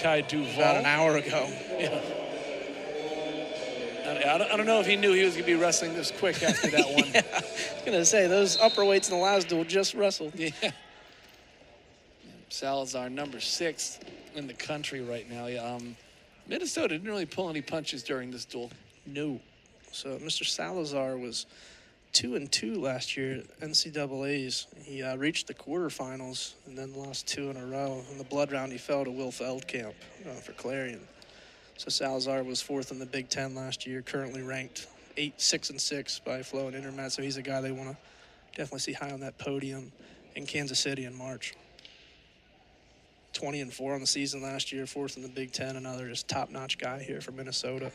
Malachi Duval. About an hour ago. Yeah. I don't know if he knew he was going to be wrestling this quick after that one. Yeah. I was going to say, those upper weights in the last duel just wrestled. Yeah. Salazar, number 6 in the country right now. Yeah, Minnesota didn't really pull any punches during this duel. No. So Mr. Salazar was 2-2 last year at NCAAs. He reached the quarterfinals and then lost 2 in a row. In the blood round, he fell to Will Feldkamp for Clarion. So Salazar was 4th in the Big Ten last year, currently ranked 6-6 by Flow and Internet. So he's a guy they want to definitely see high on that podium in Kansas City in March. 20-4 on the season last year, 4th in the Big Ten. Another just top-notch guy here from Minnesota.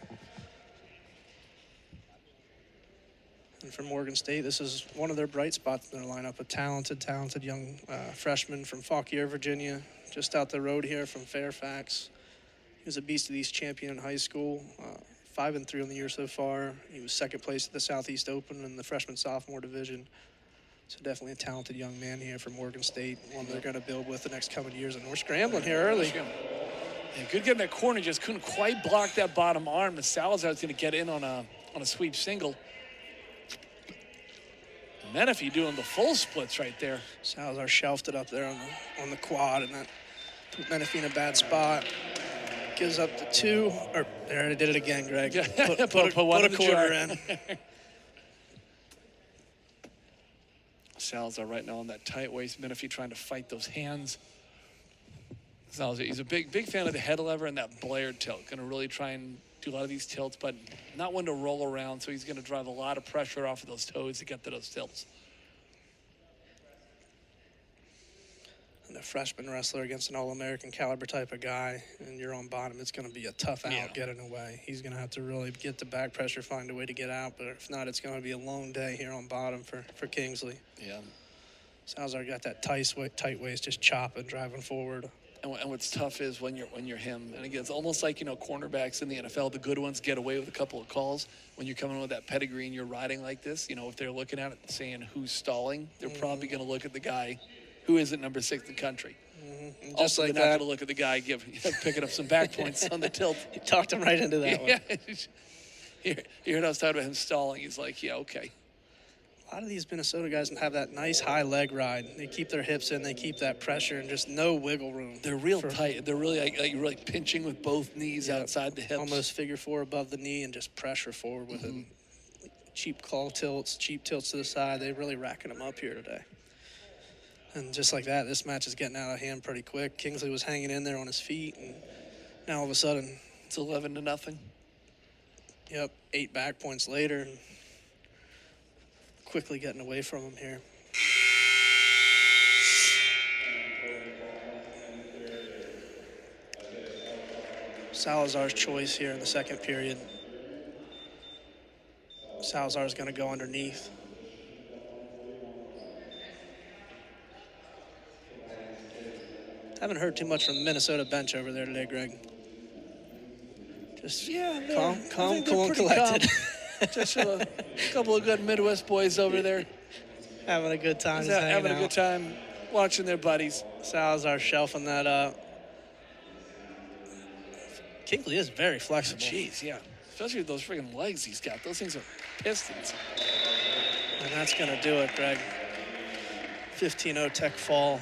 And from Morgan State, this is one of their bright spots in their lineup, a talented young freshman from Fauquier, Virginia, just out the road here from Fairfax. He was a Beast of the East champion in high school, 5-3 on the year so far. He was 2nd place at the Southeast Open in the freshman-sophomore division. So definitely a talented young man here from Morgan State, one they're going to build with the next coming years. And we're scrambling here early. Yeah, good getting that corner, just couldn't quite block that bottom arm. And Salazar's going to get in on a sweep single. Menifee doing the full splits right there. Salazar shelved it up there on the quad, and that put Menifee in a bad spot. Gives up the 2. Or there, I did it again, Greg. Yeah. Put a quarter in. Salazar right now on that tight waist. Menifee trying to fight those hands. Salazar, he's a big fan of the head lever and that Blair tilt. Going to really try and do a lot of these tilts, but not one to roll around. So he's going to drive a lot of pressure off of those toes to get to those tilts. And a freshman wrestler against an All-American caliber type of guy, and you're on bottom, it's going to be a tough out getting away. He's going to have to really get the back pressure, find a way to get out, but if not, it's going to be a long day here on bottom for Kingsley. Yeah. Salazar got that tight waist, just chopping, driving forward. And what's tough is when you're him, and again, it's almost like, cornerbacks in the NFL, the good ones get away with a couple of calls. When you're coming with that pedigree and you're riding like this, if they're looking at it and saying who's stalling, they're probably going to look at the guy who isn't number 6 in the country. Just also, like they're not that. going to look at the guy picking up some back points on the tilt. He talked him right into that one. You heard us talking about him stalling. He's like, yeah, okay. A lot of these Minnesota guys have that nice high leg ride. They keep their hips in, they keep that pressure, and just no wiggle room. They're real tight. They're really like really pinching with both knees outside the hips. Almost figure 4 above the knee and just pressure forward with it. Cheap claw tilts, cheap tilts to the side. They're really racking them up here today. And just like that, this match is getting out of hand pretty quick. Kingsley was hanging in there on his feet, and now all of a sudden, it's 11-0. Yep, 8 back points later, and quickly getting away from him here. Salazar's choice here in the second period. Salazar's going to go underneath. Haven't heard too much from the Minnesota bench over there today, Greg. Just calm, cool, and collected. Just a couple of good Midwest boys over there. Having a good time. Having a good time watching their buddies. Salazar shelving that up. Kingsley is very flexible. Jeez, yeah. Especially with those freaking legs he's got. Those things are pistons. And that's going to do it, Greg. 15-0 tech fall.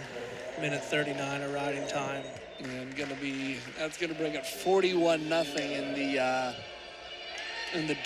Minute 39 of riding time. And that's going to bring it 41-0 in the